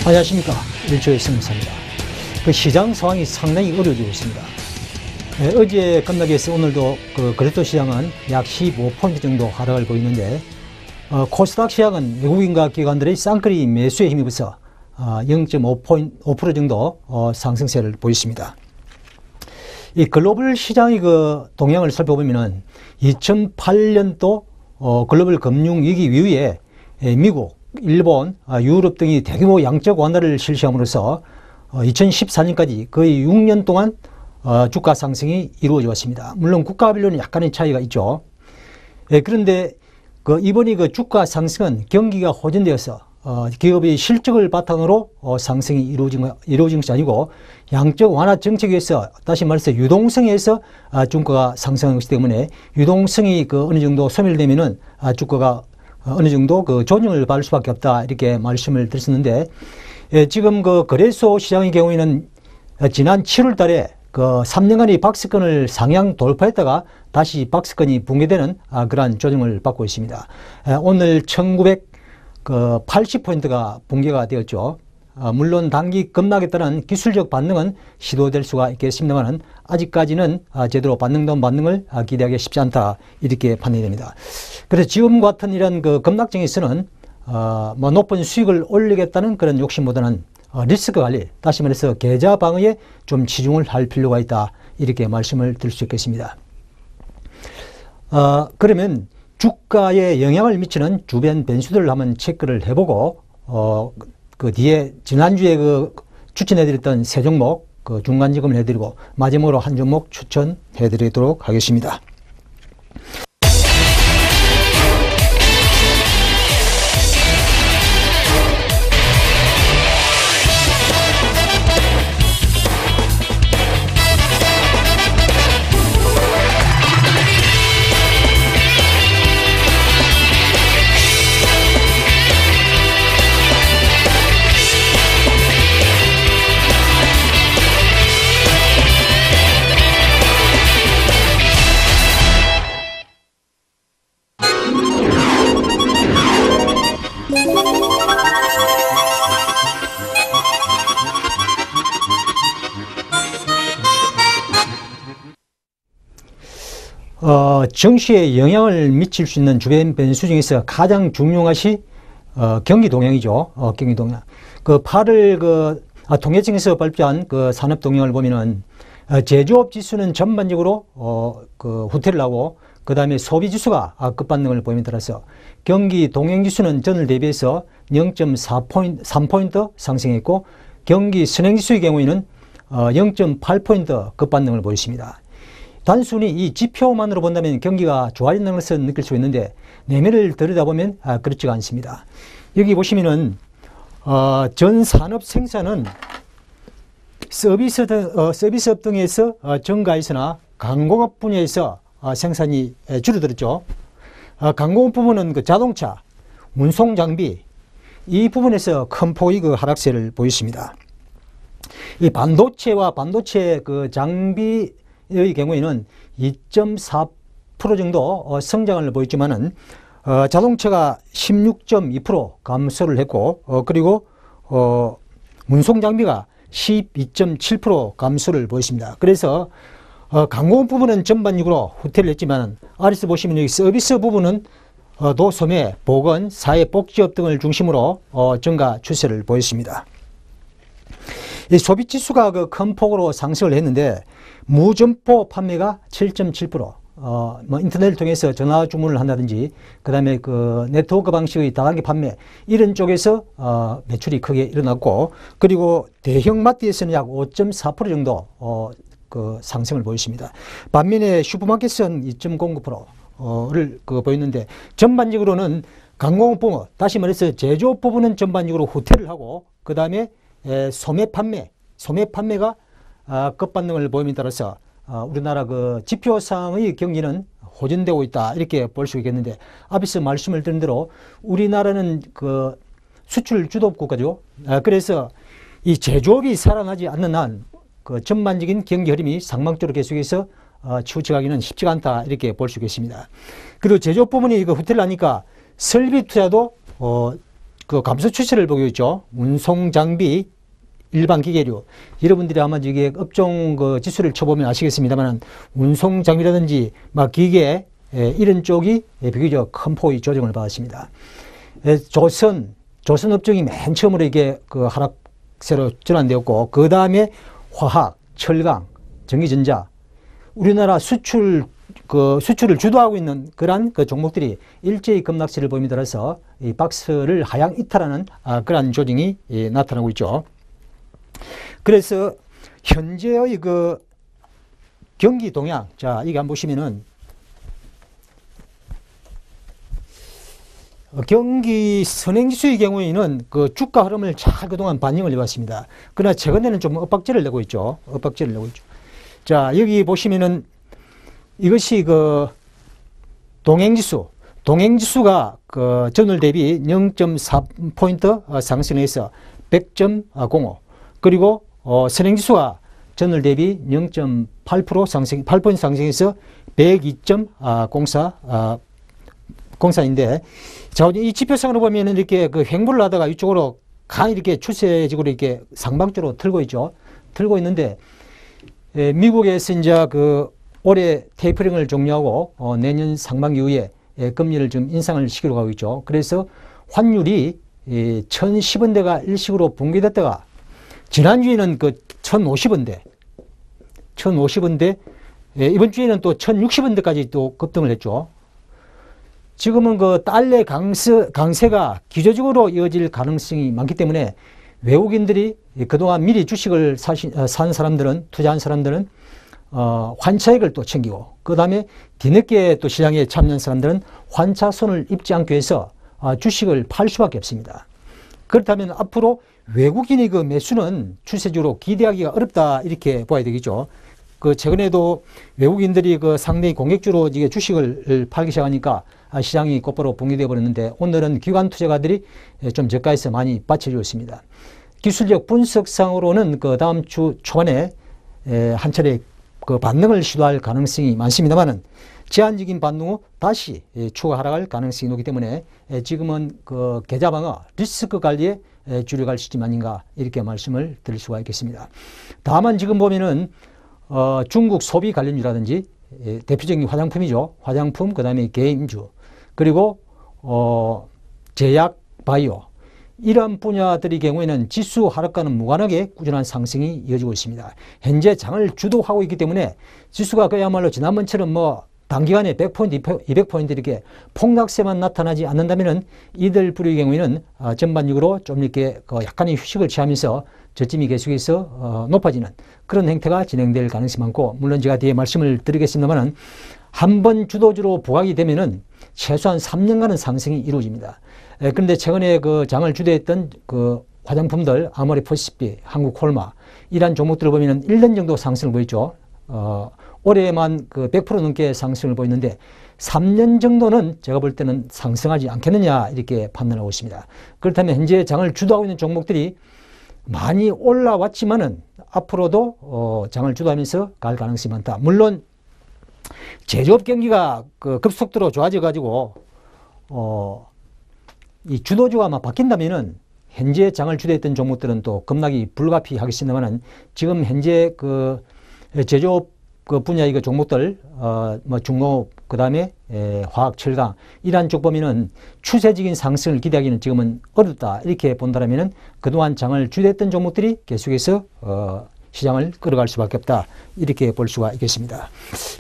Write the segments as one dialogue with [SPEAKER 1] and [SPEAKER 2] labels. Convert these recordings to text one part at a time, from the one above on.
[SPEAKER 1] 안녕하십니까. 일초의 성사입니다. 시장 상황이 상당히 어려워지고 있습니다. 어제 급락해서 오늘도 거래소 시장은 약 15포인트 정도 하락을 보이는데, 코스닥 시장은 외국인과 기관들의 쌍끌이 매수에 힘입어서 0.5% 정도 상승세를 보였습니다. 이 글로벌 시장의 동향을 살펴보면은 2008년도 글로벌 금융위기 이후에 미국, 일본, 유럽 등이 대규모 양적 완화를 실시함으로써 2014년까지 거의 6년 동안 주가 상승이 이루어져 왔습니다. 물론 국가별로는 약간의 차이가 있죠. 그런데 이번에 주가 상승은 경기가 호전되어서 기업의 실적을 바탕으로 상승이 이루어진 것이 아니고 양적 완화 정책에서, 다시 말해서 유동성에서 주가가 상승한 것이기 때문에 유동성이 어느 정도 소멸되면은 주가가 어느 정도 조정을 받을 수밖에 없다, 이렇게 말씀을 드렸었는데, 지금 거래소 시장의 경우에는 지난 7월 달에 3년간의 박스권을 상향 돌파했다가 다시 박스권이 붕괴되는 그러한 조정을 받고 있습니다. 오늘 1980포인트가 붕괴가 되었죠. 물론 단기 급락에 따른 기술적 반등은 시도될 수가 있겠습니다만 아직까지는 제대로 반등다운 반등을 기대하기 쉽지 않다, 이렇게 판단이 됩니다. 그래서 지금 같은 이런 급락장에서는 높은 수익을 올리겠다는 그런 욕심보다는 리스크 관리, 다시 말해서 계좌 방어에 좀 치중을 할 필요가 있다, 이렇게 말씀을 드릴 수 있겠습니다. 그러면 주가에 영향을 미치는 주변 변수들을 한번 체크를 해보고 뒤에 지난주에 추천해드렸던 세 종목 중간 점검을 해드리고 마지막으로 한 종목 추천해드리도록 하겠습니다. 증시에 영향을 미칠 수 있는 주변 변수 중에서 가장 중요한 것이 경기 동향이죠. 경기 동향. 8월 통계청에서 발표한 산업 동향을 보면은 제조업 지수는 전반적으로 후퇴를 하고, 그 다음에 소비 지수가 급반등을 보임에 따라서 경기 동향 지수는 전을 대비해서 0.3포인트 상승했고, 경기 선행 지수의 경우에는 0.8포인트 급반등을 보였습니다. 단순히 이 지표만으로 본다면 경기가 좋아진다는 것을 느낄 수 있는데, 내면을 들여다보면 그렇지가 않습니다. 여기 보시면은 전 산업 생산은 서비스업 등에서 증가했으나 광공업 분야에서 생산이 줄어들었죠. 광공업 부분은 자동차, 운송 장비, 이 부분에서 큰 폭의 하락세를 보였습니다. 이 반도체와 반도체 장비 의 경우에는 2.4% 정도 성장을 보였지만은 자동차가 16.2% 감소를 했고, 그리고 운송 장비가 12.7% 감소를 보였습니다. 그래서 광공업 부분은 전반적으로 후퇴를 했지만, 아래서 보시면 여기 서비스 부분은 도소매, 보건, 사회복지업 등을 중심으로 증가 추세를 보였습니다. 이 소비지수가 큰 폭으로 상승을 했는데, 무점포 판매가 7.7%, 인터넷을 통해서 전화 주문을 한다든지, 그 다음에 네트워크 방식의 다단계 판매, 이런 쪽에서 매출이 크게 일어났고, 그리고 대형 마트에서는 약 5.4% 정도 상승을 보였습니다. 반면에 슈퍼마켓은 2.09%를 보였는데, 전반적으로는 광공업 부분, 다시 말해서 제조업 부분은 전반적으로 후퇴를 하고, 그 다음에 소매 판매가 급반등을 보임에 따라서 우리나라 지표상의 경기는 호전되고 있다, 이렇게 볼 수 있겠는데, 앞에서 말씀을 드린 대로 우리나라는 수출 주도국 국가죠. 그래서 이 제조업이 살아나지 않는 한 전반적인 경기 흐름이 상방적으로 계속해서 치우쳐가기는 쉽지가 않다, 이렇게 볼 수 있겠습니다. 그리고 제조업 부분이 후퇴를 하니까 설비 투자도 그 감소 추세를 보이고 있죠. 운송 장비, 일반 기계류. 여러분들이 아마 이게 업종 그 지수를 쳐보면 아시겠습니다만 운송 장비라든지 막 기계 이런 쪽이 비교적 큰 폭의 조정을 받았습니다. 조선 업종이 맨 처음으로 이게 그 하락세로 전환되었고, 그 다음에 화학, 철강, 전기전자, 우리나라 수출을 주도하고 있는 그러한 그 종목들이 일제히 급락세를 보임에 따라서 이 박스를 하향 이탈하는 그러한 조정이 나타나고 있죠. 그래서 현재의 그 경기 동향, 자, 이게 한번 보시면은 경기 선행지수의 경우에는 그 주가 흐름을 잘 그동안 반영을 해왔습니다. 그러나 최근에는 좀 엇박자를 내고 있죠. 엇박자를 내고 있죠. 자, 여기 보시면은 이것이 그 동행지수가 그 전월 대비 0.4포인트 상승해서 100.05. 그리고 선행지수가 전월 대비 0.8% 상승, 8포인트 상승해서 102.04인데, 자, 이 지표상으로 보면 이렇게 그 횡보를 하다가 이쪽으로 이렇게 추세적으로 이렇게 상방적으로 틀고 있죠. 틀고 있는데, 미국에서 이제 그 올해 테이퍼링을 종료하고 내년 상반기 이후에 금리를 좀 인상을 시키러 가고 있죠. 그래서 환율이 1010원대가 일시적으로 붕괴됐다가 지난주에는 그 1050원대, 이번 주에는 또 1060원대까지 또 급등을 했죠. 지금은 그 달러 강세가 기조적으로 이어질 가능성이 많기 때문에 외국인들이 그동안 미리 주식을 산 사람들은, 투자한 사람들은 환차익을 또 챙기고, 그 다음에 뒤늦게 또 시장에 참여한 사람들은 환차손을 입지 않기 위해서 주식을 팔 수밖에 없습니다. 그렇다면 앞으로 외국인의 그 매수는 추세적으로 기대하기가 어렵다, 이렇게 봐야 되겠죠. 그 최근에도 외국인들이 그 상당히 공격주로 이게 주식을 팔기 시작하니까 시장이 곧바로 붕괴되어 버렸는데, 오늘은 기관 투자가들이 좀 저가에서 많이 받쳐주고 있습니다. 기술적 분석상으로는 그 다음 주 초반에 한 차례 그 반등을 시도할 가능성이 많습니다만은 제한적인 반등 후 다시 추가 하락할 가능성이 높기 때문에 지금은 그 계좌 방어, 리스크 관리에 주력할 시점 아닌가, 이렇게 말씀을 드릴 수가 있겠습니다. 다만 지금 보면은 중국 소비 관련주라든지 대표적인 화장품이죠. 화장품, 그 다음에 게임주, 그리고 제약, 바이오, 이러한 분야들의 경우에는 지수 하락과는 무관하게 꾸준한 상승이 이어지고 있습니다. 현재 장을 주도하고 있기 때문에 지수가 그야말로 지난번처럼 뭐 단기간에 100포인트, 200포인트 이렇게 폭락세만 나타나지 않는다면은 이들 부류의 경우에는 전반적으로 좀 이렇게 약간의 휴식을 취하면서 저점이 계속해서 높아지는 그런 행태가 진행될 가능성이 많고, 물론 제가 뒤에 말씀을 드리겠습니다만은 한번 주도주로 부각이 되면은 최소한 3년간은 상승이 이루어집니다. 그런데 최근에 그 장을 주도했던 그 화장품들, 아모레 퍼시픽, 한국 콜마, 이러한 종목들을 보면은 1년 정도 상승을 보였죠. 올해만 그 100% 넘게 상승을 보였는데 3년 정도는 제가 볼 때는 상승하지 않겠느냐, 이렇게 판단하고 있습니다. 그렇다면 현재 장을 주도하고 있는 종목들이 많이 올라왔지만은 앞으로도 장을 주도하면서 갈 가능성이 많다. 물론 제조업 경기가 그 급속도로 좋아져 가지고 이 주도주가 막 바뀐다면은 현재 장을 주도했던 종목들은 또 급락이 불가피하겠습니다만은 지금 현재 그 제조업 그 분야의 그 종목들, 뭐 중공업, 그 다음에 화학, 철강, 이러한 쪽 보면은 추세적인 상승을 기대하기는 지금은 어렵다, 이렇게 본다면은 그동안 장을 주도했던 종목들이 계속해서 시장을 끌어갈 수밖에 없다, 이렇게 볼 수가 있겠습니다.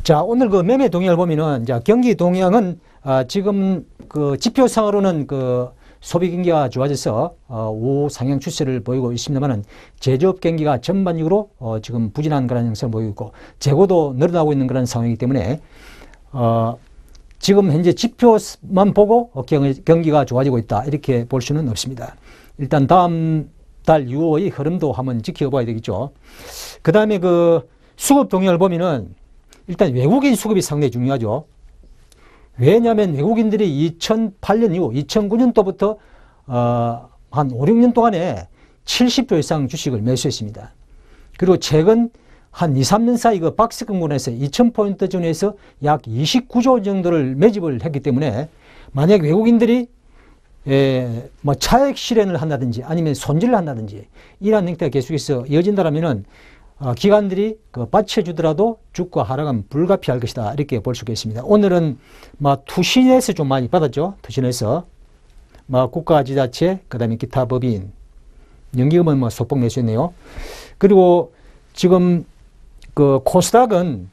[SPEAKER 1] 자, 오늘 그 매매 동향을 보면은, 자, 경기 동향은 지금 그 지표상으로는 그 소비 경기가 좋아져서 우상향 추세를 보이고 있습니다만은 제조업 경기가 전반적으로 지금 부진한 그런 형상을 보이고 있고, 재고도 늘어나고 있는 그런 상황이기 때문에 지금 현재 지표만 보고 경기가 좋아지고 있다, 이렇게 볼 수는 없습니다. 일단 다음 달 6월의 흐름도 한번 지켜봐야 되겠죠. 그 다음에 그 수급 동향을 보면은 일단 외국인 수급이 상당히 중요하죠. 왜냐하면 외국인들이 2008년 이후 2009년도부터 한 5, 6년 동안에 70조 이상 주식을 매수했습니다. 그리고 최근 한 2, 3년 사이 그 박스권에서 2000포인트 전후에서 약 29조 정도를 매집을 했기 때문에 만약 외국인들이 뭐 차액 실현을 한다든지 아니면 손질을 한다든지 이러한 형태가 계속해서 이어진다면은 기관들이 받쳐주더라도 주가 하락은 불가피할 것이다. 이렇게 볼 수가 있습니다. 오늘은 투신에서 좀 많이 받았죠. 투신에서 국가지자체, 그 다음에 기타 법인, 연기금은 소폭 매수했네요. 그리고 지금 코스닥은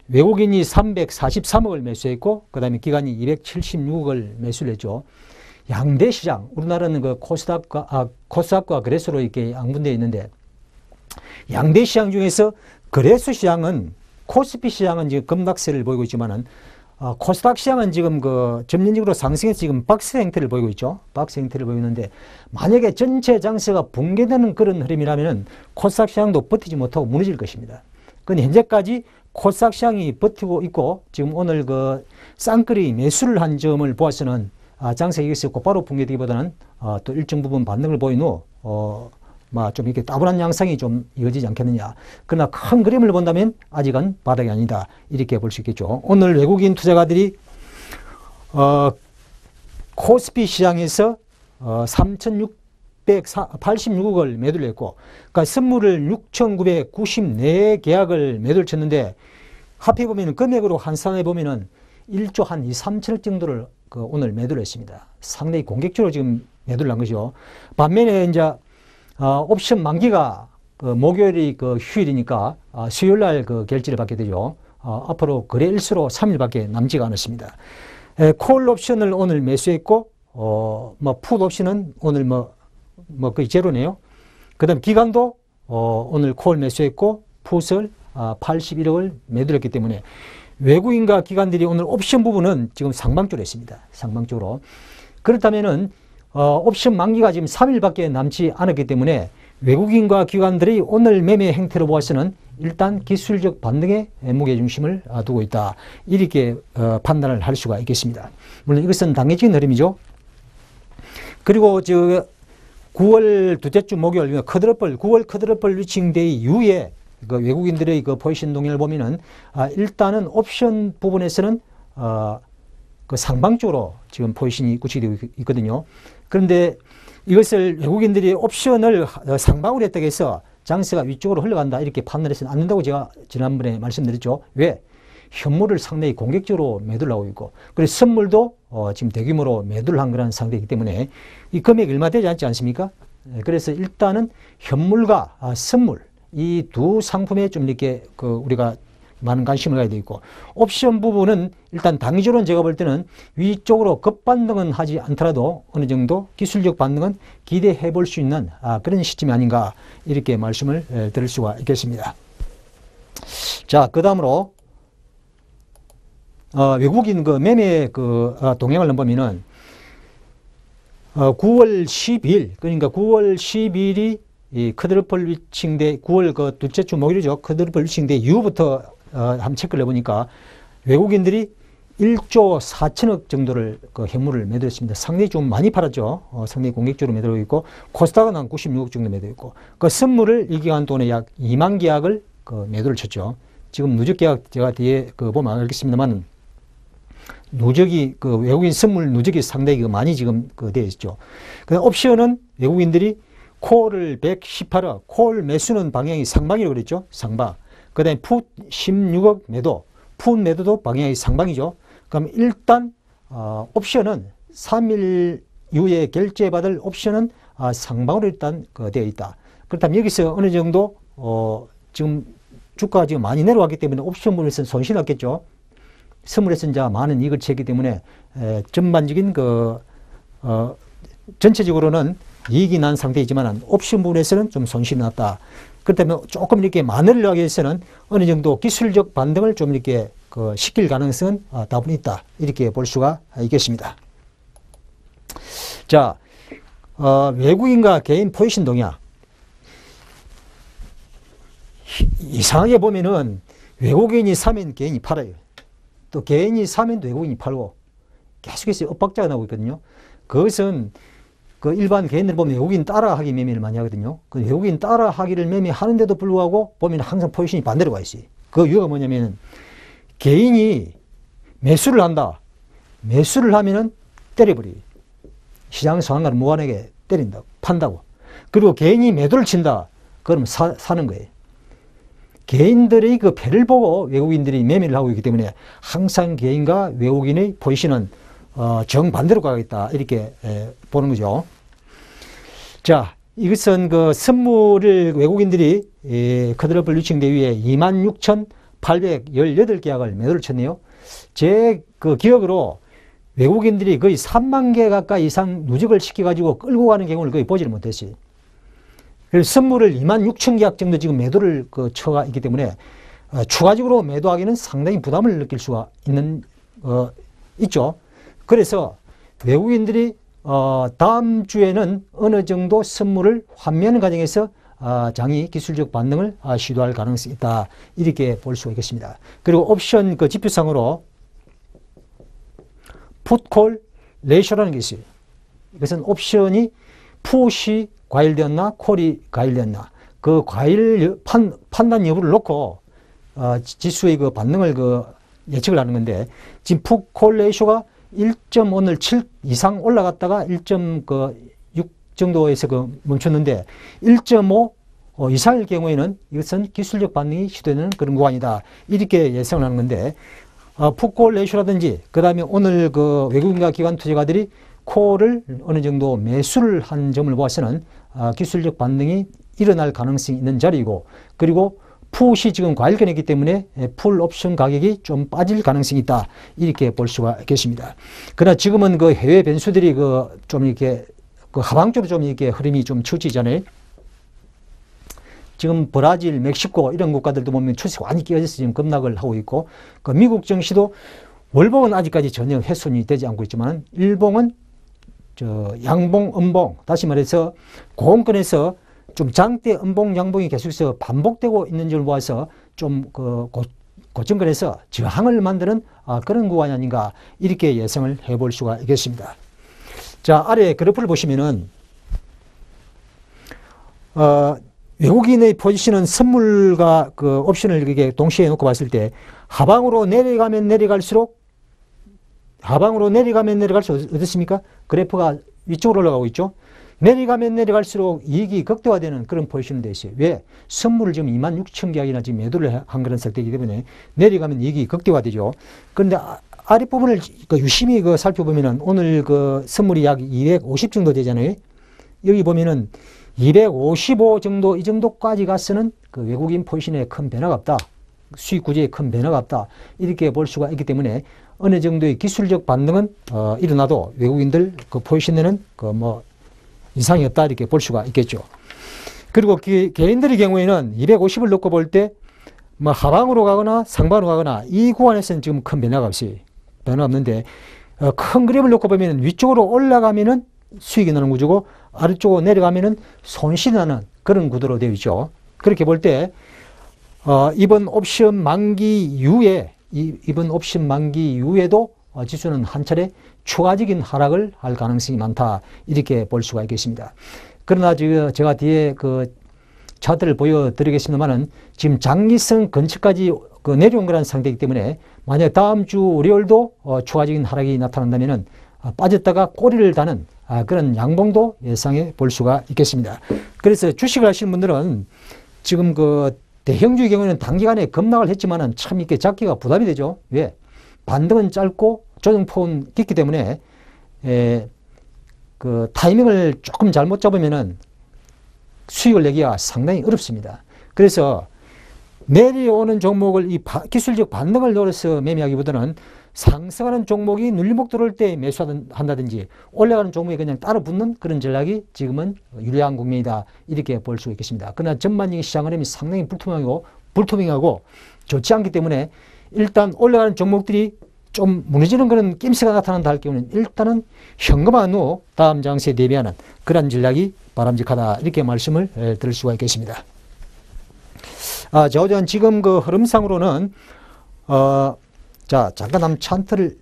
[SPEAKER 1] 외국인이 343억을 매수했고, 그 다음에 기관이 276억을 매수를 했죠. 양대 시장, 우리나라는 코스닥과 거래소로 이렇게 양분되어 있는데, 양대 시장 중에서 거래소 시장은, 코스피 시장은 지금 급락세를 보이고 있지만은, 코스닥 시장은 지금 점진적으로 상승해서 지금 박스 형태를 보이고 있죠. 박스 형태를 보이는데, 만약에 전체 장세가 붕괴되는 그런 흐름이라면 코스닥 시장도 버티지 못하고 무너질 것입니다. 그런데 현재까지 코스닥 시장이 버티고 있고, 지금 오늘 쌍끌이 매수를 한 점을 보아서는 장세가 여기서 곧바로 붕괴되기보다는 또 일정 부분 반등을 보인 후 좀 이렇게 따분한 양상이 좀 이어지지 않겠느냐. 그러나 큰 그림을 본다면 아직은 바닥이 아니다. 이렇게 볼 수 있겠죠. 오늘 외국인 투자가들이 코스피 시장에서 3,686억을 매도를 했고, 그러니까 선물을 6,994계약을 매도를 쳤는데, 합해 보면 금액으로 환산해 보면은 1조 한 2, 3천억 정도를 오늘 매도를 했습니다. 상당히 공격적으로 지금 매도를 한 것이죠. 반면에 이제 옵션 만기가 목요일이 휴일이니까 수요일 날 결제를 받게 되죠. 앞으로 거래 일수로 3일밖에 남지가 않았습니다. 콜 옵션을 오늘 매수했고, 풋 옵션은 오늘 거의 제로네요. 그 다음 기간도 오늘 콜 매수했고, 풋을 81억을 매도를 했기 때문에 외국인과 기관들이 오늘 옵션 부분은 지금 상방적으로 했습니다. 상방적으로. 그렇다면은 옵션 만기가 지금 3일밖에 남지 않았기 때문에 외국인과 기관들이 오늘 매매 행태로 보아서는 일단 기술적 반등에 무게중심을 두고 있다. 이렇게 판단을 할 수가 있겠습니다. 물론 이것은 단기적인 흐름이죠. 그리고 9월 둘째 주 목요일 커드러플 9월 커드러플 리칭데이 이후에 외국인들의 포지션 동향을 보면은 일단은 옵션 부분에서는 상방적으로 지금 포지션이 구축되고 있거든요. 그런데 이것을 외국인들이 옵션을 상방으로 했다고 해서 장세가 위쪽으로 흘러간다 이렇게 판단해서는 안 된다고 제가 지난번에 말씀드렸죠. 왜? 현물을 상당히 공격적으로 매도를 하고 있고, 그리고 선물도 지금 대규모로 매도를 한 그런 상태이기 때문에 이 금액이 얼마 되지 않지 않습니까? 그래서 일단은 현물과 선물 이 두 상품에 좀 이렇게 우리가 많은 관심을 가야 되고, 옵션 부분은 일단 단기적으로는 제가 볼 때는 위쪽으로 급반등은 하지 않더라도 어느 정도 기술적 반등은 기대해 볼 수 있는 그런 시점이 아닌가 이렇게 말씀을 드릴 수가 있겠습니다. 자, 그 다음으로 외국인 매매 동향을 보면은 9월 12일 그러니까 9월 12일이 이 커드러플 리칭데 9월 둘째 주 목요일이죠. 커드러플 리칭데 이후부터 한번 체크를 해보니까 외국인들이 1조 4천억 정도를 현물을 매도했습니다. 상당히 좀 많이 팔았죠. 상당히 공격적으로 매도하고 있고, 코스닥은 한 96억 정도 매도했고, 선물을 이 기간 동안에 약 2만 계약을 매도를 쳤죠. 지금 누적 계약 제가 뒤에 보면 알겠습니다만, 누적이 외국인 선물 누적이 상당히 많이 지금 되어 있죠. 그다음 옵션은 외국인들이 콜을 118억, 콜 매수는 방향이 상방이라고 그랬죠. 상방. 그 다음에 풋 16억 매도, 풋 매도도 방향이 상방이죠. 그럼 일단 옵션은 3일 이후에 결제받을 옵션은 상방으로 일단 되어 있다. 그렇다면 여기서 어느 정도 지금 주가가 지금 많이 내려왔기 때문에 옵션 부분에서는 손실이 났겠죠. 선물에서 이제 많은 이익을 취했기 때문에 전반적인 전체적으로는 이익이 난 상태이지만 옵션 부분에서는 좀 손실이 났다. 그렇다면 조금 이렇게 만회를 하기 위해서는 어느 정도 기술적 반등을 좀 이렇게 시킬 가능성은 다분히 있다. 이렇게 볼 수가 있겠습니다. 자, 외국인과 개인 포지션 동향. 이상하게 보면은 외국인이 사면 개인이 팔아요. 또 개인이 사면 외국인이 팔고 계속해서 엇박자가 나오고 있거든요. 그것은 일반 개인들 보면 외국인 따라하기 매매를 많이 하거든요. 외국인 따라하기를 매매하는데도 불구하고 보면 항상 포지션이 반대로 가 있어요. 그 이유가 뭐냐면 개인이 매수를 한다. 매수를 하면은 때려버려요. 시장 상한가를 무한하게 때린다, 판다고. 그리고 개인이 매도를 친다. 그러면 사는 거예요. 개인들의 그 패를 보고 외국인들이 매매를 하고 있기 때문에 항상 개인과 외국인의 포지션은 정반대로 가겠다. 이렇게 보는 거죠. 자, 이것은 그 선물을 외국인들이 쿼드러플 리칭 대위에 26,818계약을 매도를 쳤네요. 제 그 기억으로 외국인들이 거의 3만 개 가까이 이상 누적을 시켜가지고 끌고 가는 경우를 거의 보지를 못했어요. 그래서 선물을 26,000계약 정도 지금 매도를 쳐가 있기 때문에 추가적으로 매도하기는 상당히 부담을 느낄 수가 있죠. 그래서 외국인들이 다음 주에는 어느 정도 선물을 환매하는 과정에서 장이 기술적 반등을 시도할 가능성이 있다. 이렇게 볼 수가 있겠습니다. 그리고 옵션 그 지표상으로 풋콜 레이쇼라는 게 있어요. 이것은 옵션이 풋이 과일되었나 콜이 과일되었나 그 과일 판단 여부를 놓고 지수의 그 반등을 예측을 하는 건데, 지금 풋콜 레이쇼가 1.오늘 7 이상 올라갔다가 1.6 정도에서 멈췄는데 1.5 이상일 경우에는 이것은 기술적 반등이 시도되는 그런 구간이다. 이렇게 예상을 하는 건데, 풋콜 레이쇼라든지 그 다음에 오늘 그 외국인과 기관 투자가들이 콜을 어느 정도 매수를 한 점을 보아서는 기술적 반등이 일어날 가능성이 있는 자리이고, 그리고 풋이 지금 과일권이기 때문에 풀 옵션 가격이 좀 빠질 가능성이 있다. 이렇게 볼 수가 있겠습니다. 그러나 지금은 그 해외 변수들이 좀 이렇게 하방적으로 좀 이렇게 흐름이 좀 치우치잖아요. 지금 브라질, 멕시코 이런 국가들도 보면 추세가 많이 끼어져서 지금 급락을 하고 있고, 미국 증시도 월봉은 아직까지 전혀 훼손이 되지 않고 있지만 일봉은 양봉, 음봉, 다시 말해서 고공권에서 좀 장대 음봉, 양봉이 계속해서 반복되고 있는 점을 보아서 좀 고점권에서 저항을 만드는 그런 구간이 아닌가 이렇게 예상을 해볼 수가 있겠습니다. 자, 아래 그래프를 보시면은 외국인의 포지션은 선물과 그 옵션을 이렇게 동시에 놓고 봤을 때 하방으로 내려가면 내려갈수록 어떻습니까? 그래프가 위쪽으로 올라가고 있죠. 내려가면 내려갈수록 이익이 극대화되는 그런 포지션이 되어 있어요. 왜? 선물을 지금 26,000계약이나 지금 매도를 한 그런 상태이기 때문에 내려가면 이익이 극대화되죠. 그런데 아랫부분을 유심히 살펴보면은 오늘 선물이 약 250 정도 되잖아요. 여기 보면은 255 정도, 이 정도까지 가서는 외국인 포지션에 큰 변화가 없다. 수익 구조에 큰 변화가 없다. 이렇게 볼 수가 있기 때문에 어느 정도의 기술적 반등은 일어나도 외국인들 포지션에는 이상이 없다. 이렇게 볼 수가 있겠죠. 그리고 개인들의 경우에는 250을 놓고 볼 때 하방으로 가거나 상방으로 가거나 이 구간에서는 지금 큰 변화가 없어요. 변화 없는데 큰 그림을 놓고 보면 위쪽으로 올라가면은 수익이 나는 구조고 아래쪽으로 내려가면은 손실이 나는 그런 구도로 되어 있죠. 그렇게 볼 때 이번 옵션 만기 이후에도 지수는 한 차례 추가적인 하락을 할 가능성이 많다. 이렇게 볼 수가 있겠습니다. 그러나 제가 뒤에 차트를 보여드리겠습니다만은 지금 장기성 근처까지 내려온 그런 상태이기 때문에 만약 다음 주 월요일도 추가적인 하락이 나타난다면은 빠졌다가 꼬리를 다는 그런 양봉도 예상해 볼 수가 있겠습니다. 그래서 주식을 하시는 분들은 지금 대형주의 경우에는 단기간에 급락을 했지만은 참 이렇게 잡기가 부담이 되죠. 왜? 반등은 짧고 조정폭은 깊기 때문에 타이밍을 조금 잘못 잡으면은 수익을 내기가 상당히 어렵습니다. 그래서 내려오는 종목을 기술적 반등을 노려서 매매하기보다는 상승하는 종목이 눌림목 들어올 때 매수한다든지 올라가는 종목이 그냥 따로 붙는 그런 전략이 지금은 유리한 국면이다. 이렇게 볼 수 있겠습니다. 그러나 전반적인 시장 흐름이 상당히 불투명하고 좋지 않기 때문에 일단 올라가는 종목들이 좀 무너지는 그런 낌새가 나타난다 할 경우는 일단은 현금화한 후 다음 장세에 대비하는 그런 전략이 바람직하다. 이렇게 말씀을 드릴 수가 있겠습니다. 저전 지금 흐름상으로는 자, 잠깐 한번 차트를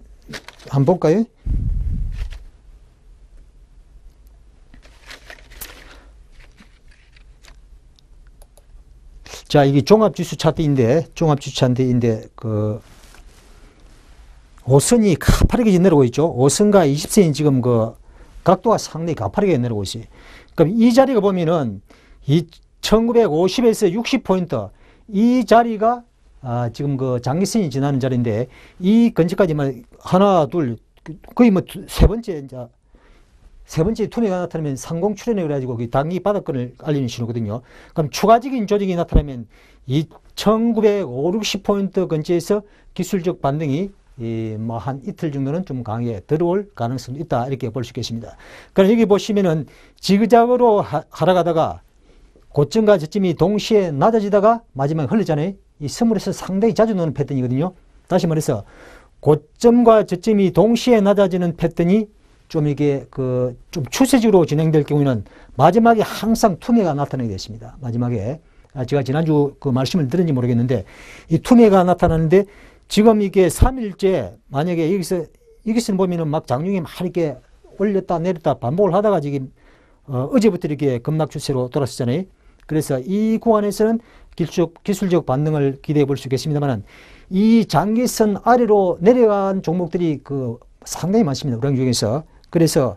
[SPEAKER 1] 한번 볼까요? 자, 이게 종합지수 차트인데, 오선이 가파르게 내려오고 있죠. 5선과 20선이 지금 각도가 상당히 가파르게 내려오고 있어요. 그럼 이 자리가 보면은 이 1950에서 60포인트 이 자리가 지금 그 장기선이 지나는 자리인데 이 근처까지만 하나, 둘, 거의 뭐 세 번째 투매가 나타나면 상공 출현해 그래가지고 그 단기 바닥권을 알리는 신호거든요. 그럼 추가적인 조직이 나타나면 이 1950, 60포인트 근처에서 기술적 반등이 뭐 한 이틀 정도는 좀 강하게 들어올 가능성이 있다 이렇게 볼 수 있겠습니다. 그럼 여기 보시면은 지그자그로 하락하다가 고점과 저점이 동시에 낮아지다가 마지막에 흘렀잖아요. 이 선물에서 상당히 자주 나오는 패턴이거든요. 다시 말해서 고점과 저점이 동시에 낮아지는 패턴이 좀 이게 좀 추세적으로 진행될 경우에는 마지막에 항상 투매가 나타나게 됐습니다. 마지막에 제가 지난주 그 말씀을 드렸는지 모르겠는데 이 투매가 나타나는데 지금 이게 3일째 만약에 여기서 보면은 막 장중에 막 이렇게 올렸다 내렸다 반복을 하다가 지금 어제부터 이렇게 급락 추세로 돌았었잖아요. 그래서 이 구간에서는 기술적 반등을 기대해 볼 수 있겠습니다만 이 장기선 아래로 내려간 종목들이 상당히 많습니다. 우량 중에서. 그래서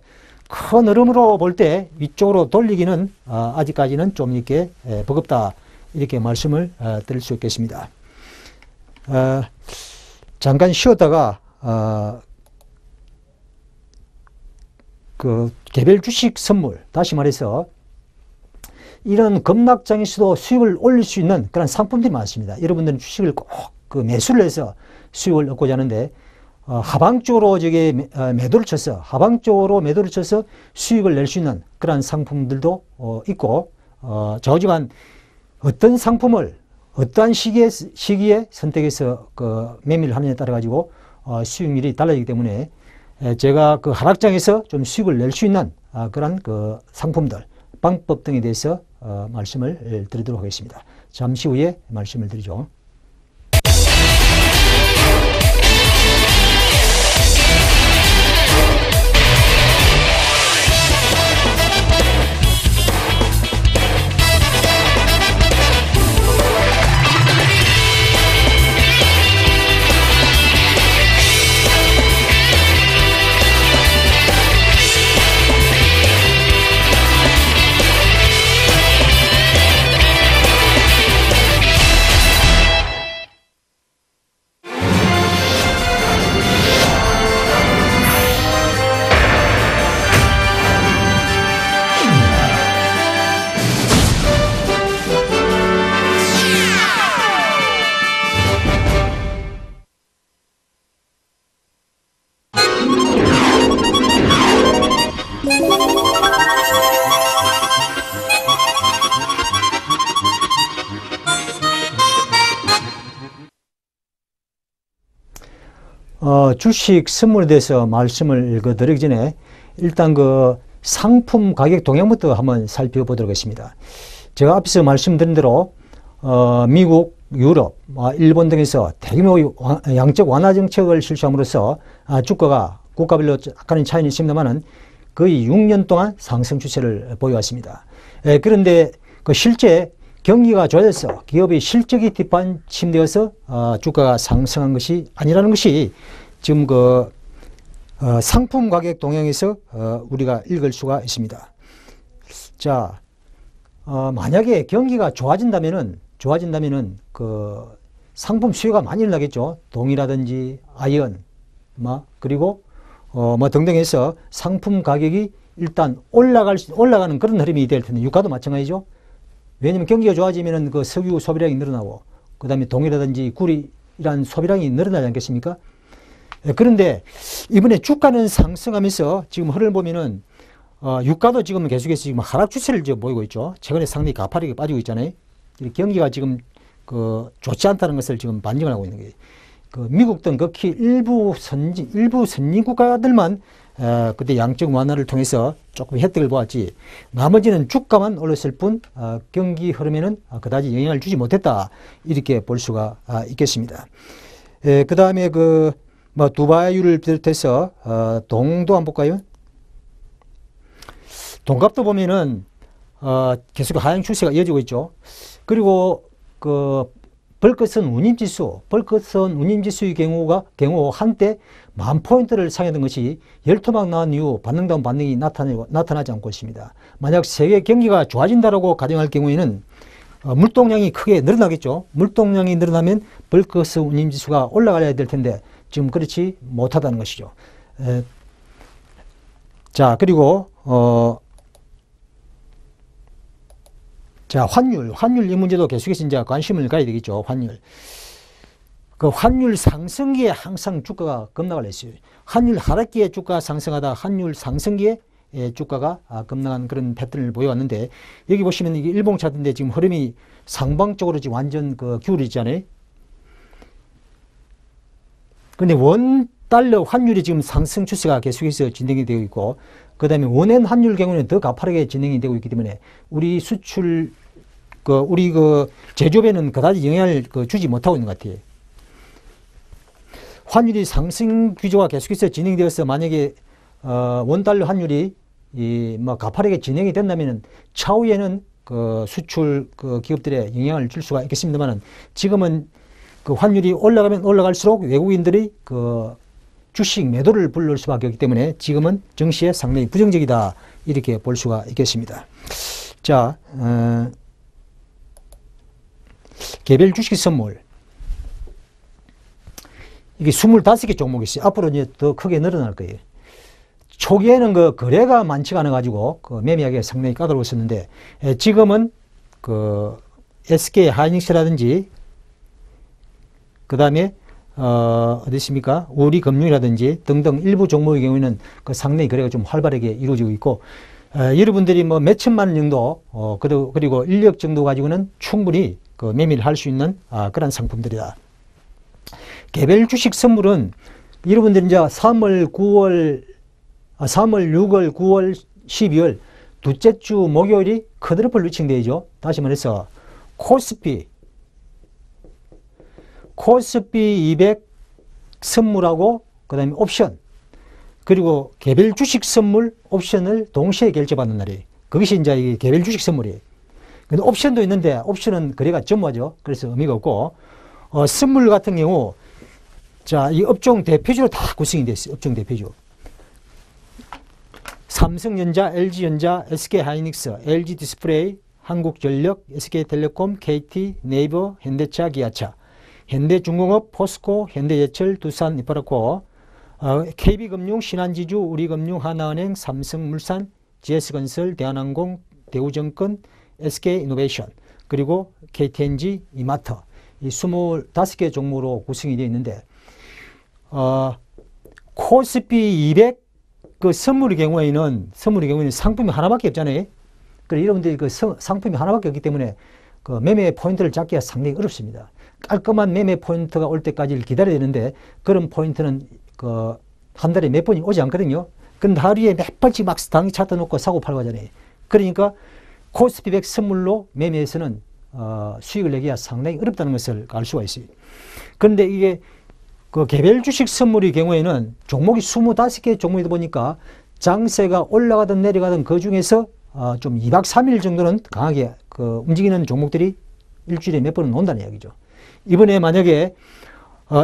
[SPEAKER 1] 큰 흐름으로 볼 때 위쪽으로 돌리기는 아직까지는 좀 이렇게 버겁다 이렇게 말씀을 드릴 수 있겠습니다. 잠깐 쉬었다가 그 개별 주식 선물 다시 말해서 이런 급락장에서도 수익을 올릴 수 있는 그런 상품들이 많습니다. 여러분들은 주식을 꼭 매수를 해서 수익을 얻고자 하는데 하방적으로 매도를 쳐서 수익을 낼 수 있는 그런 상품들도 있고 저지만 어떤 상품을 어떠한 시기에 선택해서 매매를 하느냐에 따라 가지고 수익률이 달라지기 때문에 제가 하락장에서 좀 수익을 낼 수 있는 그런 상품들 방법 등에 대해서 말씀을 드리도록 하겠습니다. 잠시 후에 말씀을 드리죠. 주식 선물에 대해서 말씀을 드리기 전에 일단 상품 가격 동향부터 한번 살펴보도록 하겠습니다. 제가 앞에서 말씀드린 대로 미국, 유럽, 일본 등에서 대규모 양적 완화 정책을 실시함으로써 주가가 국가별로 약간의 차이는 있습니다만 거의 6년 동안 상승 추세를 보여왔습니다. 그런데 실제 경기가 좋아져서 기업의 실적이 뒷받침되어서 주가가 상승한 것이 아니라는 것이 지금 상품 가격 동향에서 우리가 읽을 수가 있습니다. 자, 만약에 경기가 좋아진다면은 상품 수요가 많이 일어나겠죠. 동이라든지 아이언, 그리고 등등 해서 상품 가격이 일단 올라가는 그런 흐름이 될 텐데 유가도 마찬가지죠. 왜냐면 경기가 좋아지면은 석유 소비량이 늘어나고 그 다음에 동이라든지 구리 이런 소비량이 늘어나지 않겠습니까? 그런데 이번에 주가는 상승하면서 지금 흐름을 보면은 유가도 지금 계속해서 지금 하락 추세를 보이고 있죠. 최근에 상당히 가파르게 빠지고 있잖아요. 경기가 지금 좋지 않다는 것을 지금 반증을 하고 있는 거예요. 미국 등 극히 일부 선진 국가들만 그때 양적 완화를 통해서 조금 혜택을 보았지 나머지는 주가만 올랐을 뿐 경기 흐름에는 그다지 영향을 주지 못했다 이렇게 볼 수가 있겠습니다. 그 다음에 두바이유를 비롯해서 동도 한번 볼까요? 동값도 보면은 계속 하향 추세가 이어지고 있죠. 그리고 벌크선 운임지수, 벌크선 운임지수의 경우 한때 10,000포인트를 상회하던 것이 열토막 나온 이후 반등다운 반등이 나타나지 않고 있습니다. 만약 세계 경기가 좋아진다고 가정할 경우에는 물동량이 크게 늘어나겠죠. 물동량이 늘어나면 벌크선 운임지수가 올라가야 될 텐데 지금 그렇지 못하다는 것이죠. 자, 그리고 자, 환율 이 문제도 계속해서 이제 관심을 가야 되겠죠. 환율. 그 환율 상승기에 항상 주가가 급락을 했어요. 환율 하락기에 주가가 상승하다 환율 상승기에 주가가 급락한 그런 패턴을 보여왔는데, 여기 보시면 이게 일봉 차트인데 지금 흐름이 상방적으로 지금 완전 기울어 있잖아요. 근데 원 달러 환율이 지금 상승 추세가 계속해서 진행이 되고 있고, 그 다음에 원엔 환율 경우는 더 가파르게 진행이 되고 있기 때문에 우리 수출 우리 제조업에는 그다지 영향을 주지 못하고 있는 것 같아요. 환율이 상승 구조가 계속해서 진행되어서 만약에 원달러 환율이 가파르게 진행이 된다면 차후에는 수출 기업들에 영향을 줄 수가 있겠습니다만, 지금은 환율이 올라가면 올라갈수록 외국인들이 주식 매도를 불러올 수밖에 없기 때문에 지금은 증시에 상당히 부정적이다, 이렇게 볼 수가 있겠습니다. 자, 개별 주식 선물. 이게 25개 종목이 있어요. 앞으로 이제 더 크게 늘어날 거예요. 초기에는 거래가 많지가 않아가지고 매매하기가 상당히 까다로웠었는데, 지금은 SK 하이닉스라든지, 그 다음에 어디 있습니까? 우리금융이라든지 등등 일부 종목의 경우에는 상당히 거래가 좀 활발하게 이루어지고 있고, 여러분들이 몇천만 원 정도, 그리고 인력 정도 가지고는 충분히 매매를 할 수 있는 그런 상품들이다. 개별 주식 선물은 여러분들이 이제 3월, 6월, 9월, 12월 둘째 주 목요일이 컷오프 리칭데이죠. 다시 말해서 코스피 200 선물하고 그 다음에 옵션, 그리고 개별 주식 선물 옵션을 동시에 결제받는 날이에요. 그것이 이제 이 개별 주식 선물이에요. 근데 옵션도 있는데 옵션은 거래가 전무하죠. 그래서 의미가 없고, 선물 같은 경우, 자, 이 업종 대표주로 다 구성이 되어 있어요. 업종 대표주. 삼성전자, LG전자, SK하이닉스, LG디스플레이, 한국전력, SK텔레콤, KT, 네이버, 현대차, 기아차, 현대중공업, 포스코, 현대제철, 두산, 이파라코, KB금융, 신한지주, 우리금융, 하나은행, 삼성물산, GS건설, 대한항공, 대우증권, SK이노베이션, 그리고 KTNG, 이마트, 이 25개 종목으로 구성이 되어 있는데, 코스피 200 선물의 경우에는 상품이 하나밖에 없잖아요. 그래서 여러분들이 상품이 하나밖에 없기 때문에 매매 포인트를 잡기가 상당히 어렵습니다. 깔끔한 매매 포인트가 올 때까지 기다려야 되는데, 그런 포인트는 한 달에 몇 번이 오지 않거든요. 근데 하루에 몇 번씩 막 당이 찾아 놓고 사고 팔고 하잖아요. 그러니까 코스피 100 선물로 매매에서는 수익을 내기가 상당히 어렵다는 것을 알 수가 있어요. 그런데 이게 개별 주식 선물의 경우에는 종목이 25개 종목이다 보니까 장세가 올라가든 내려가든 그 중에서 좀 2박 3일 정도는 강하게 움직이는 종목들이 일주일에 몇 번은 온다는 이야기죠. 이번에 만약에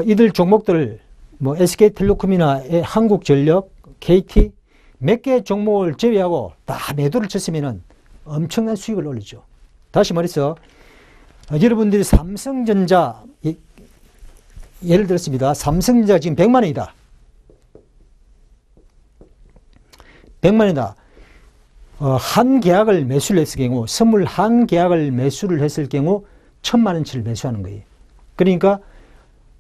[SPEAKER 1] 이들 종목들 SK텔레콤이나 한국전력, KT 몇 개 종목을 제외하고 다 매도를 쳤으면 엄청난 수익을 올리죠. 다시 말해서 여러분들이 삼성전자, 예를 들었습니다. 삼성전자 지금 100만 원이다. 100만 원이다. 한 계약을 매수를 했을 경우, 선물 한 계약을 매수를 했을 경우 1,000만 원치를 매수하는 거예요. 그러니까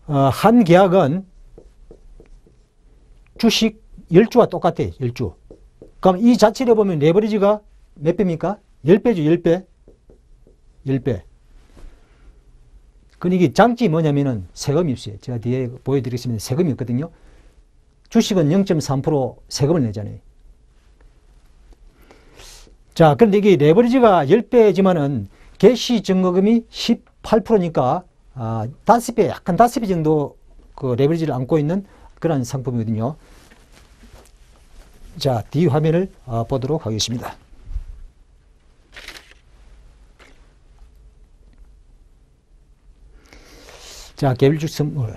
[SPEAKER 1] 한 계약은 주식 10주와 똑같아요. 10주. 그럼 이 자체를 보면 레버리지가 몇 배입니까? 10배죠. 10배. 10배. 근데 이게 장점이 뭐냐면은 세금이 없어요. 제가 뒤에 보여드리겠습니다. 세금이 없거든요. 주식은 0.3% 세금을 내잖아요. 자, 그런데 이게 레버리지가 10배지만은 개시 증거금이 18%니까 5배, 약간 5배 정도 레버리지를 안고 있는 그런 상품이거든요. 자, 뒤 화면을 보도록 하겠습니다. 자, 개별주식 선물.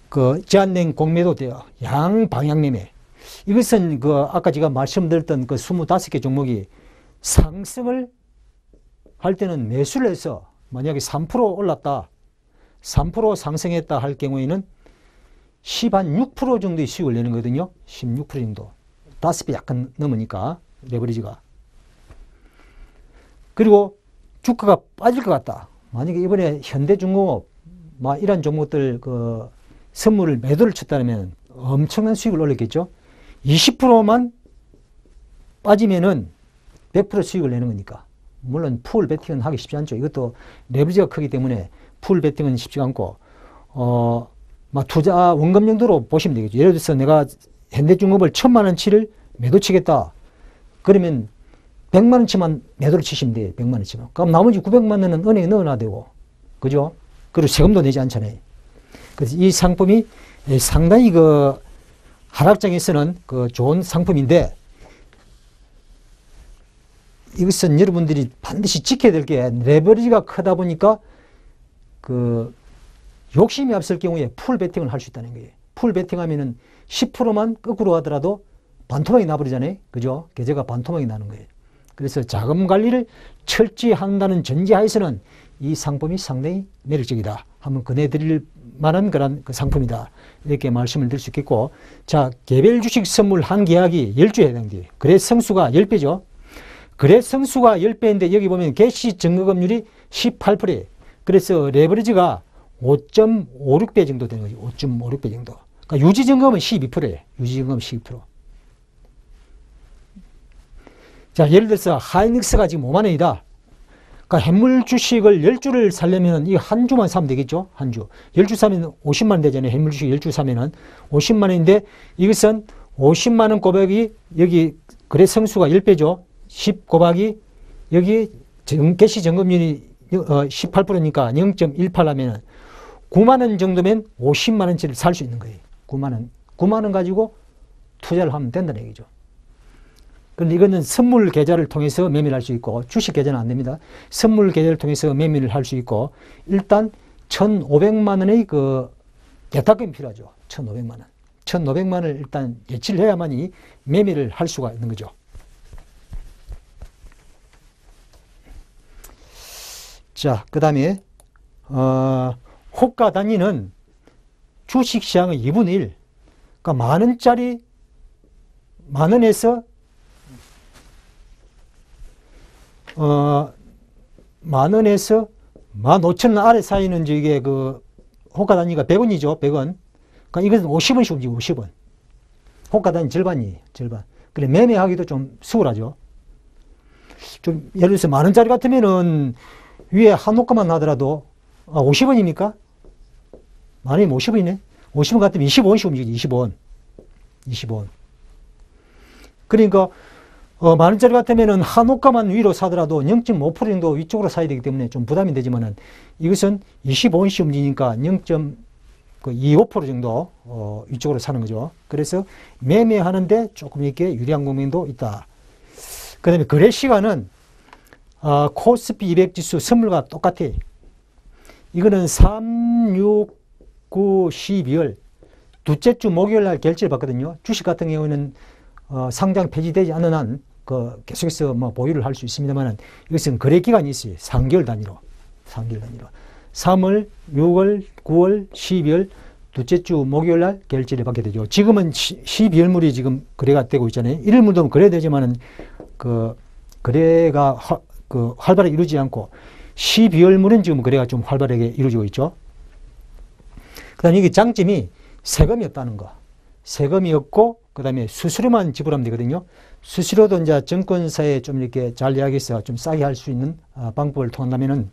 [SPEAKER 1] 그 제한된 공매도 되어 양방향 매매. 이것은 그 아까 제가 말씀드렸던 그 25개 종목이 상승을 할 때는 매수를 해서 만약에 3% 올랐다, 3% 상승했다 할 경우에는 16% 정도의 수익을 내는 거거든요. 16% 정도. 5배 약간 넘으니까 레버리지가. 그리고 주가가 빠질 것 같다. 만약에 이번에 현대중공업 막 이런 종목들 그 선물을 매도를 쳤다면 엄청난 수익을 올렸겠죠. 20%만 빠지면은 100% 수익을 내는 거니까. 물론 풀 베팅은 하기 쉽지 않죠. 이것도 레버리지가 크기 때문에 풀 베팅은 쉽지 않고 막 투자 원금 용도로 보시면 되겠죠. 예를 들어서 내가 현대중공업을 1,000만원치를 매도 치겠다. 그러면 100만원치만 매도를 치시면 돼요. 100만원치만. 그럼 나머지 900만원은 은행에 넣어놔야 되고. 그죠? 그리고 세금도 내지 않잖아요. 그래서 이 상품이 상당히 그 하락장에서는 그 좋은 상품인데, 이것은 여러분들이 반드시 지켜야 될 게, 레버리지가 크다 보니까 그 욕심이 앞설 경우에 풀 베팅을 할 수 있다는 거예요. 풀 베팅 하면은 10%만 거꾸로 하더라도 반토막이 나버리잖아요. 그죠? 계좌가 반토막이 나는 거예요. 그래서 자금 관리를 철저히 한다는 전제하에서는 이 상품이 상당히 매력적이다. 한번 권해드릴 만한 그런 그 상품이다. 이렇게 말씀을 드릴 수 있겠고, 자, 개별 주식 선물 한 계약이 10주에 해당돼요. 거래 성수가 10배죠. 거래 성수가 10배인데 여기 보면 개시 증거금률이 18%예요. 그래서 레버리지가 5.56배 정도 되는 거죠. 5.56배 정도. 그러니까 유지증금은 12%예요. 유지증금 12%. 자, 예를 들어서 하이닉스가 지금 5만 원이다. 그러니까 해물 주식을 10주를 사려면 이 한 주만 사면 되겠죠. 한 주. 10주 사면 50만 원 되잖아요. 해물 주식 10주 사면은 50만 원인데, 이것은 50만 원 곱하기 여기 거래 성수가 10배죠. 10 곱하기 여기 개시 점검률이 18%니까 0.18 하면은 9만 원 정도면 50만 원치를 살 수 있는 거예요. 9만 원. 9만 원 가지고 투자를 하면 된다는 얘기죠. 그런데 이거는 선물 계좌를 통해서 매매를 할 수 있고, 주식 계좌는 안 됩니다. 선물 계좌를 통해서 매매를 할 수 있고, 일단 1,500만 원의 그 예탁금이 필요하죠. 1,500만 원. 1,500만 원을 일단 예치를 해야만이 매매를 할 수가 있는 거죠. 자, 그 다음에 호가 단위는 주식시장의 2분의 1. 그러니까 만 원짜리, 만 원에서 만 원에서 15,000원 아래 사이는 이게 그 호가 단위가 100원이죠. 100원. 그러니까 이것은 50원씩 움직이고 50원. 호가 단위 절반이에요. 절반. 그래, 매매하기도 좀 수월하죠. 좀 예를 들어서 만 원짜리 같으면은 위에 한 호가만 하더라도 50원입니까? 만 원이면 50원이네. 50원 같으면 25원씩 움직이지. 25원. 25원. 그러니까 만 원짜리 같으면은 한 호가만 위로 사더라도 0.5% 정도 위쪽으로 사야 되기 때문에 좀 부담이 되지만은, 이것은 25원씩 움직이니까 0.25% 정도 위쪽으로 사는 거죠. 그래서 매매하는데 조금 이렇게 유리한 국면도 있다. 그 다음에 거래 시간은 코스피 200 지수 선물과 똑같아요. 이거는 3, 6, 9, 12월 둘째 주 목요일 날 결제를 받거든요. 주식 같은 경우에는 상장 폐지되지 않는 한 계속해서 뭐 보유를 할 수 있습니다만, 이것은 거래 기간이 있어요. 3개월 단위로. 3개월 단위로. 3월, 6월, 9월, 12월 둘째 주 목요일 날 결제를 받게 되죠. 지금은 12월물이 지금 거래가 되고 있잖아요. 1월물도 거래되지만은 그 거래가 활발하게 이루어지지 않고, 12월물은 지금 거래가 좀 활발하게 이루어지고 있죠. 그 다음에 이게 장점이 세금이 없다는 거. 세금이 없고, 그 다음에 수수료만 지불하면 되거든요. 수수료도 이제 증권사에 좀 이렇게 잘 이야기해서 좀 싸게 할 수 있는 방법을 통한다면은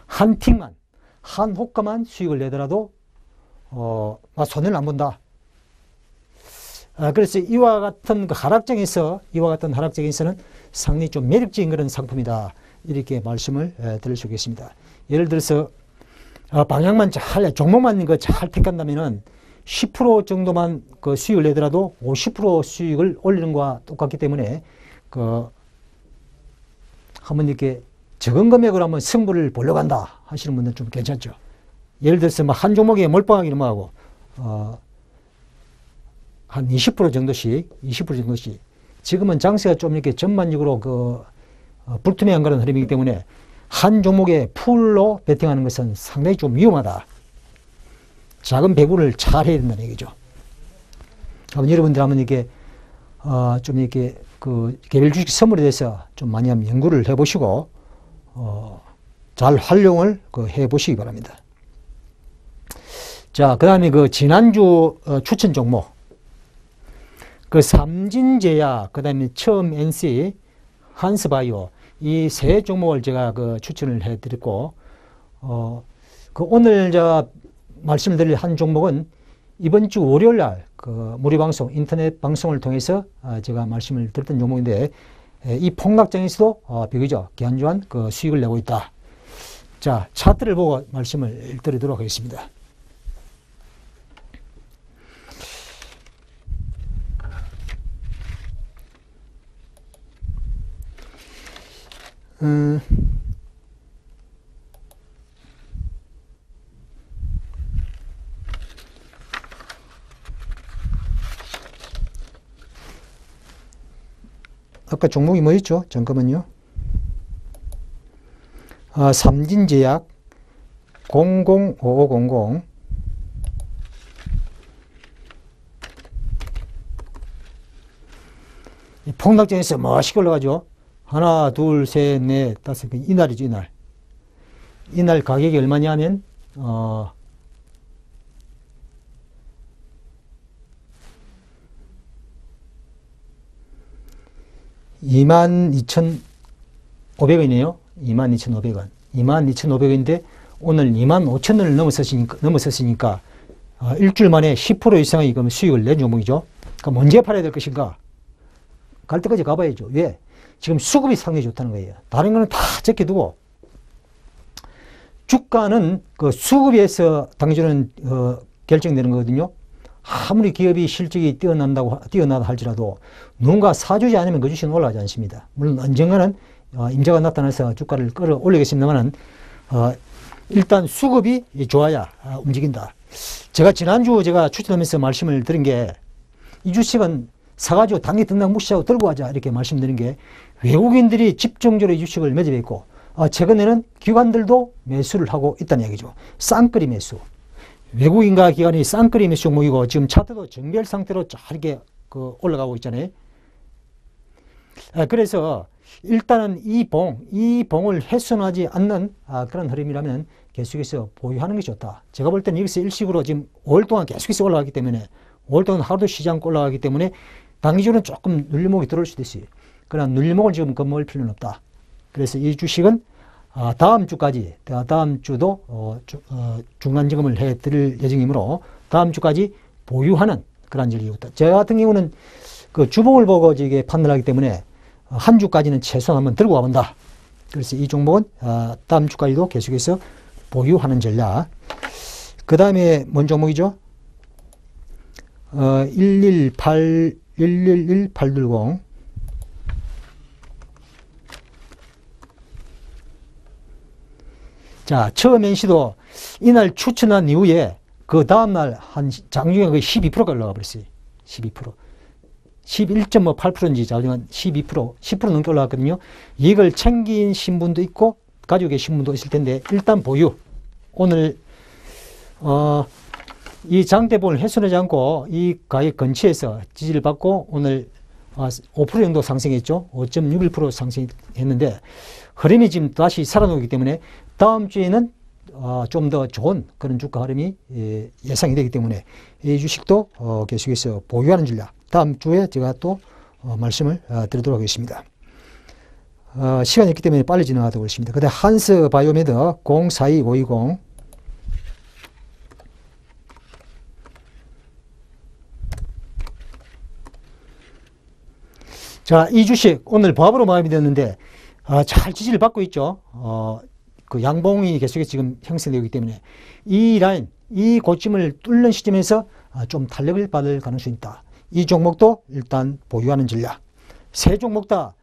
[SPEAKER 1] 한 틱만, 한 호가만 수익을 내더라도 손해를 안 본다. 그래서 이와 같은 그 하락장에서는 상당히 좀 매력적인 그런 상품이다. 이렇게 말씀을 드릴 수 있겠습니다. 예를 들어서 방향만 잘, 종목만 잘 택한다면은 10% 정도만 그 수익을 내더라도 50% 수익을 올리는 것과 똑같기 때문에 한번 이렇게 적은 금액으로 한번 승부를 보려고 한다 하시는 분들은 좀 괜찮죠. 예를 들어서 뭐 한 종목에 몰빵하기는 뭐하고, 한 20% 정도씩, 20% 정도씩. 지금은 장세가 좀 이렇게 전반적으로 불투명한 그런 흐름이기 때문에 한 종목에 풀로 베팅하는 것은 상당히 좀 위험하다. 작은 배분을 잘 해야 된다는 얘기죠. 여러분들 한번 이렇게, 좀 이렇게 개별 주식 선물에 대해서 좀 많이 한번 연구를 해보시고, 잘 활용을 해보시기 바랍니다. 자, 그 다음에 지난주 추천 종목. 삼진제약, 그 다음에 처음 NC, 한스바이오, 이 세 종목을 제가 추천을 해드렸고, 오늘 말씀을 드릴 한 종목은 이번 주 월요일 날 무료방송, 인터넷 방송을 통해서 제가 말씀을 드렸던 종목인데, 이 폭락장에서도 비교적 견조한 수익을 내고 있다. 자, 차트를 보고 말씀을 드리도록 하겠습니다. 아까 종목이 뭐였죠? 잠깐만요. 삼진제약 005500. 이 폭락장에서 멋있게 올라가죠. 하나, 둘, 셋, 넷, 다섯 개. 이날이죠, 이날. 이날 가격이 얼마냐면, 22,500원이네요. 22,500원. 22,500원인데 오늘 25,000원을 넘었었으니까 일주일 만에 10% 이상의 수익을 낸 종목이죠. 그럼 언제 팔아야 될 것인가? 갈 때까지 가봐야죠. 왜? 지금 수급이 상당히 좋다는 거예요. 다른 거는 다 제껴두고 주가는 수급에서 당연히 결정되는 거거든요. 아무리 기업이 실적이 뛰어나다 할지라도 누군가 사주지 않으면 그 주식은 올라가지 않습니다. 물론 언젠가는 임자가 나타나서 주가를 끌어올리겠습니다만 일단 수급이 좋아야 움직인다. 제가 지난주 추천하면서 말씀을 드린 게 이 주식은 사가지고 단기 등락 무시하고 들고 가자 이렇게 말씀드린 게 외국인들이 집중적으로 이 주식을 매집해 있고 최근에는 기관들도 매수를 하고 있다는 얘기죠. 쌍끌이 매수. 외국인과 기관이 쌍끌이 매수 종목이고 지금 차트도 정별 상태로 잘 이렇게 올라가고 있잖아요. 그래서 일단은 이 봉을 훼손하지 않는 그런 흐름이라면 계속해서 보유하는 게 좋다. 제가 볼 때는 여기서 일식으로 지금 5월 동안 계속해서 올라가기 때문에 5월 동안 하루도 쉬지 않고 올라가기 때문에 단기적으로는 조금 눌림목이 들어올 수도 있어요. 그러나 눌림목을 지금 겁먹을 필요는 없다. 그래서 이 주식은 다음 주까지, 다음 주도 중간점검을 해드릴 예정이므로 다음 주까지 보유하는 그런 전략이었다. 저 같은 경우는 주봉을 보고 이게 판단하기 때문에 한 주까지는 최소한 한번 들고 가본다. 그래서 이 종목은 다음 주까지도 계속해서 보유하는 전략. 그 다음에 뭔 종목이죠? 111820. 자, 처음 NC도 이날 추천한 이후에 그 다음날 장중에 12%가 올라가 버렸어요. 12%. 11.8%인지 자주간 12%, 10% 넘게 올라갔거든요. 이걸 챙기신 분도 있고 가지고 계신 분도 있을 텐데 일단 보유. 오늘 이 장대봉을 훼손하지 않고 이 가격 근처에서 지지를 받고 오늘 5% 정도 상승했죠. 5.61% 상승했는데 흐름이 지금 다시 살아나기 때문에 다음 주에는 좀 더 좋은 그런 주가 흐름이 예상이 되기 때문에 이 주식도 계속해서 보유하는 전략. 다음 주에 제가 또 말씀을 드리도록 하겠습니다. 시간이 있기 때문에 빨리 진행하도록 하겠습니다. 그다음 한스 바이오메드 042520. 자, 이 주식 오늘 보합으로 마감이 됐는데 잘 지지를 받고 있죠. 그 양봉이 계속해서 지금 형성되기 때문에 이 라인, 이 고점을 뚫는 시점에서 좀 탄력을 받을 가능성이 있다. 이 종목도 일단 보유하는 전략. 세 종목 다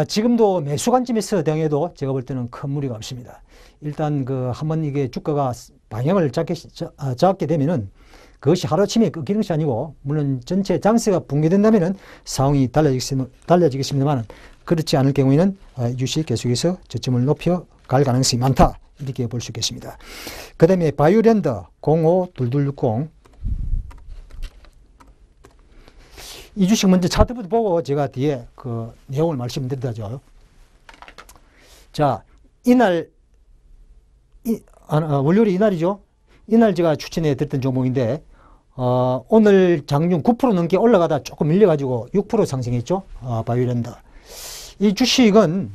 [SPEAKER 1] 지금도 매수 관점에서 대응해도 제가 볼 때는 큰 무리가 없습니다. 일단 한번 이게 주가가 방향을 잡게 되면은 그것이 하루아침에 끊기는 것이 아니고, 물론 전체 장세가 붕괴된다면은 상황이 달라지겠습니다만, 그렇지 않을 경우에는 이주식 계속해서 저점을 높여 갈 가능성이 많다, 이렇게 볼 수 있겠습니다. 그 다음에 바이오랜드 052260, 이 주식 먼저 차트부터 보고 제가 뒤에 그 내용을 말씀드리죠. 자, 이날, 월요일이 이날이죠. 이날 제가 추천해 드렸던 종목인데, 오늘 장중 9% 넘게 올라가다 조금 밀려가지고 6% 상승했죠. 바이오랜드. 이 주식은,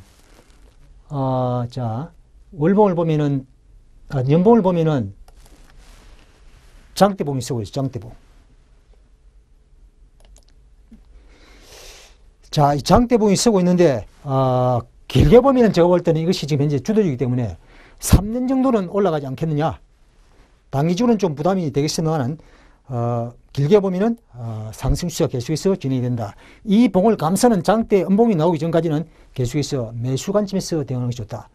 [SPEAKER 1] 자, 월봉을 보면은, 연봉을 보면은 장대봉이 쓰고 있어요. 장대봉. 자, 이 장대봉이 쓰고 있는데, 길게 보면은 제가 볼 때는 이것이 지금 현재 주도주이기 때문에 3년 정도는 올라가지 않겠느냐. 단기적으로는 좀 부담이 되겠으면, 길게 보면은, 상승추세가 계속해서 진행이 된다. 이 봉을 감싸는 장대 음봉이 나오기 전까지는 계속해서 매수 관점에서 대응하는 것이 좋다.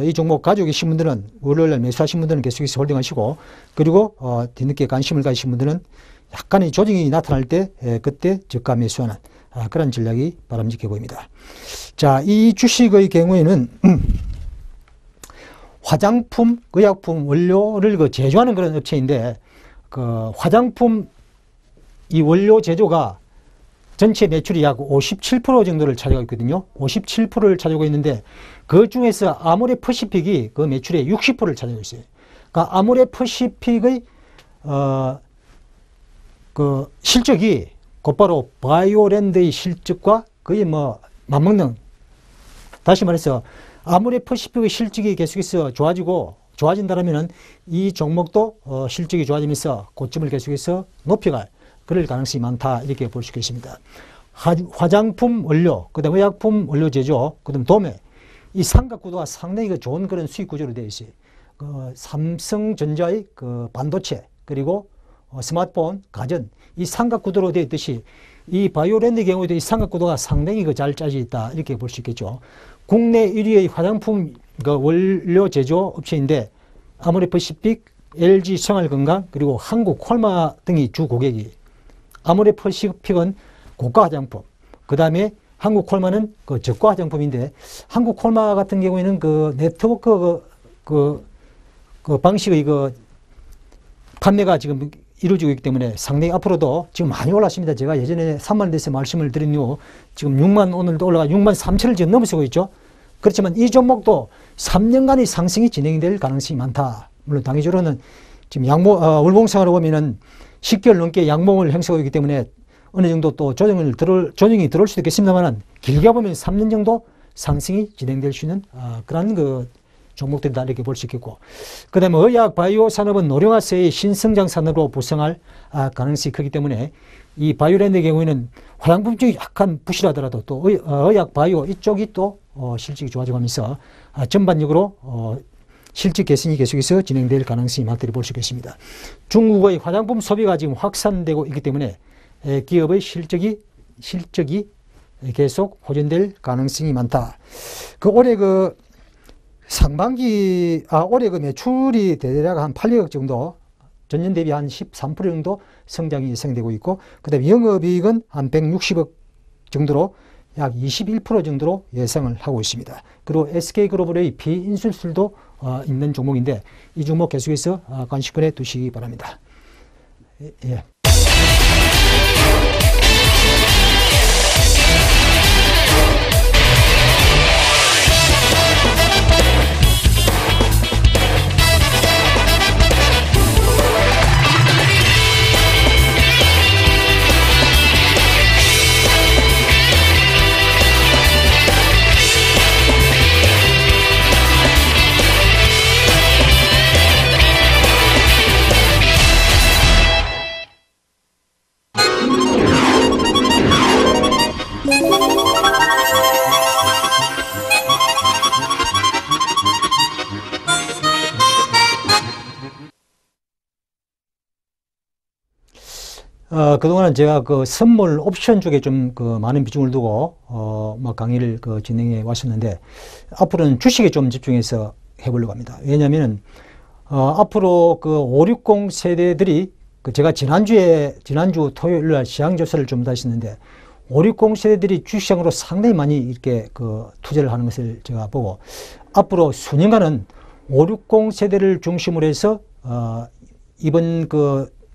[SPEAKER 1] 이 종목 가지고 계신 분들은, 월요일날 매수하신 분들은 계속해서 홀딩하시고, 그리고, 뒤늦게 관심을 가지신 분들은 약간의 조정이 나타날 때, 그때 저가 매수하는, 그런 전략이 바람직해 보입니다. 자, 이 주식의 경우에는, 화장품, 의약품 원료를 그 제조하는 그런 업체인데, 그 화장품 이 원료 제조가 전체 매출이 약 57% 정도를 차지하고 있거든요. 57%를 차지하고 있는데, 그 중에서 아모레퍼시픽이 그 매출의 60%를 차지하고 있어요. 그러니까 아모레퍼시픽의 그 실적이 곧바로 바이오랜드의 실적과 거의 뭐 맞먹는, 다시 말해서 아모레퍼시픽의 실적이 계속해서 좋아진다면 이 종목도 실적이 좋아지면서 고점을 계속해서 높여갈 그럴 가능성이 많다, 이렇게 볼 수 있겠습니다. 화장품 원료, 그 다음에 의약품 원료 제조, 그 다음 도매, 이 삼각구도가 상당히 좋은 그런 수익 구조로 되어 있어요. 삼성전자의 그 반도체, 그리고 스마트폰, 가전, 이 삼각구도로 되어 있듯이 이 바이오랜드의 경우에도 이 삼각구도가 상당히 잘 짜져 있다, 이렇게 볼 수 있겠죠. 국내 1위의 화장품 원료 제조 업체인데, 아모레퍼시픽, LG 생활건강, 그리고 한국콜마 등이 주 고객이, 아모레퍼시픽은 고가 화장품, 그 다음에 한국콜마는 그 저가 화장품인데, 한국콜마 같은 경우에는 그 네트워크 그 방식의 그 판매가 지금 이루어지고 있기 때문에 상당히 앞으로도 지금 많이 올랐습니다. 제가 예전에 3만 원 대해서 말씀을 드린 이후 지금 6만, 오늘도 올라가 6만 3천을 지금 넘어서고 있죠. 그렇지만 이 종목도 3년간의 상승이 진행될 가능성이 많다. 물론 단기적으로는 지금 월봉상으로 보면은 10개월 넘게 양봉을 형성하고 있기 때문에 어느 정도 또 조정이 들어올 수도 있겠습니다만, 길게 보면 3년 정도 상승이 진행될 수 있는 그런 그 종목들이다, 이렇게 볼 수 있겠고, 그 다음에 의약 바이오 산업은 노령화세의 신성장 산업으로 부상할 가능성이 크기 때문에, 이 바이오랜드의 경우에는 화장품 쪽이 약간 부실하더라도 또 의약 바이오 이쪽이 또 실적이 좋아져가면서 전반적으로 실적 개선이 계속해서 진행될 가능성이 많다고 볼 수 있겠습니다. 중국의 화장품 소비가 지금 확산되고 있기 때문에 기업의 실적이 계속 호전될 가능성이 많다. 올해 상반기, 올해 매출이 대략 한 800억 정도, 전년 대비 한 13% 정도 성장이 예상되고 있고, 그 다음에 영업이익은 한 160억 정도로 약 21% 정도로 예상을 하고 있습니다. 그리고 SK글로벌의 비인수술도 있는 종목인데, 이 종목 계속해서 관심권에 두시기 바랍니다. 예. 그동안은 제가 선물 옵션 쪽에 좀 많은 비중을 두고, 강의를 진행해 왔었는데, 앞으로는 주식에 좀 집중해서 해보려고 합니다. 왜냐하면, 앞으로 그 560 세대들이 제가 지난주 토요일 날 시장조사를 좀 다했는데 560 세대들이 주식시장으로 상당히 많이 이렇게 투자를 하는 것을 제가 보고 앞으로 수년간은 560 세대를 중심으로 해서 이번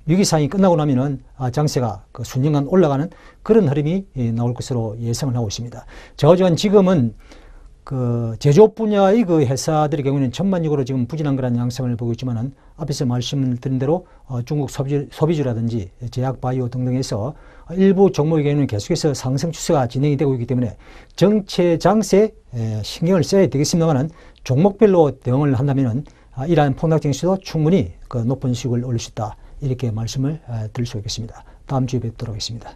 [SPEAKER 1] 위기상이 끝나고 나면은 장세가 수년간 올라가는 그런 흐름이 나올 것으로 예상을 하고 있습니다. 저는 지금은 제조업 분야의 회사들의 경우에는 전반적으로 지금 부진한 그런 양상을 보고 있지만은 앞에서 말씀을 드린 대로 중국 소비주라든지 제약 바이오 등등에서 일부 종목의 경우는 계속해서 상승 추세가 진행이 되고 있기 때문에 정체 장세에 신경을 써야 되겠습니다만은 종목별로 대응을 한다면은 이러한 폭락 증시도 충분히 높은 수익을 올릴 수 있다. 이렇게 말씀을 드릴 수 있겠습니다. 다음 주에 뵙도록 하겠습니다.